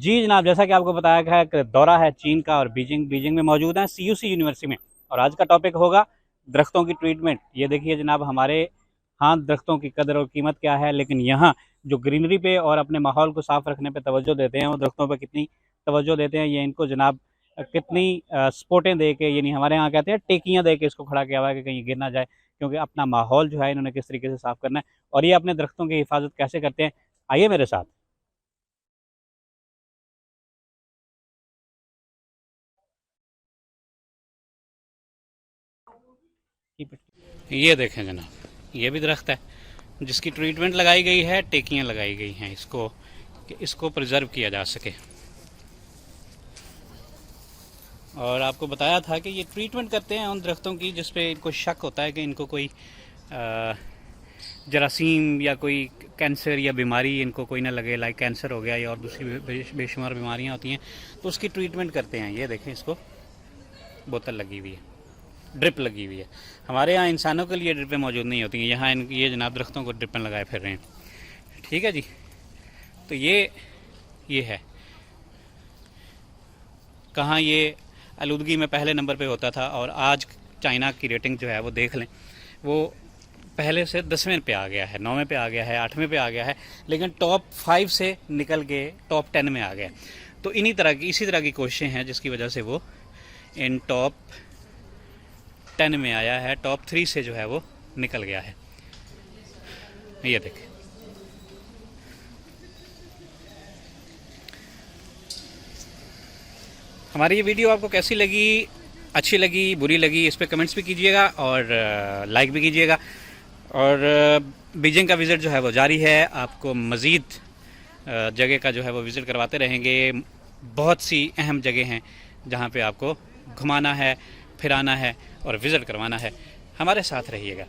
जी जनाब, जैसा कि आपको बताया गया है कि दौरा है चीन का और बीजिंग में मौजूद हैं सीयूसी यूनिवर्सिटी में। और आज का टॉपिक होगा दरख्तों की ट्रीटमेंट। ये देखिए जनाब, हमारे यहाँ दरख्तों की कदर और कीमत क्या है, लेकिन यहाँ जो ग्रीनरी पे और अपने माहौल को साफ़ रखने पे तवज्जो देते हैं, वो दरख्तों पे कितनी तवज्जो देते हैं, ये इनको जनाब कितनी सपोर्टें दे के, यानी हमारे यहाँ कहते हैं टेकियाँ दे के इसको खड़ा किया हुआ है कि कहीं गिर ना जाए, क्योंकि अपना माहौल जो है इन्होंने किस तरीके से साफ़ करना है और ये अपने दरख्तों की हिफाजत कैसे करते हैं, आइए मेरे साथ। ये देखें जनाब, ये भी दरख्त है जिसकी ट्रीटमेंट लगाई गई है, टेकियाँ लगाई गई हैं इसको कि इसको प्रिजर्व किया जा सके। और आपको बताया था कि ये ट्रीटमेंट करते हैं उन दरख्तों की जिस पे इनको शक होता है कि इनको कोई जरासीम या कोई कैंसर या बीमारी इनको कोई ना लगे, लाइक कैंसर हो गया या और दूसरी बेशुमार बीमारियां होती हैं, तो उसकी ट्रीटमेंट करते हैं। ये देखें, इसको बोतल लगी हुई है, ड्रिप लगी हुई है। हमारे यहाँ इंसानों के लिए ड्रिपें मौजूद नहीं होती हैं, यहाँ ये जनाब दरख्तों को ड्रिपें लगाए फिर रहे हैं। ठीक है जी, तो ये है कहाँ, ये आलूदगी में पहले नंबर पे होता था और आज चाइना की रेटिंग जो है वो देख लें, वो पहले से 10वें पे आ गया है, 9वें पे आ गया है, 8वें पे आ गया है, लेकिन टॉप 5 से निकल के टॉप 10 में आ गया। तो इसी तरह की कोशिशें हैं जिसकी वजह से वो इन टॉप 10 में आया है, टॉप 3 से जो है वो निकल गया है। ये देखें, हमारी ये वीडियो आपको कैसी लगी, अच्छी लगी, बुरी लगी, इस पर कमेंट्स भी कीजिएगा और लाइक भी कीजिएगा। और बीजिंग का विज़िट जो है वो जारी है, आपको मज़ीद जगह का जो है वो विज़िट करवाते रहेंगे। बहुत सी अहम जगह हैं जहाँ पे आपको घुमाना है, फिराना है और विज़िट करवाना है। हमारे साथ रहिएगा।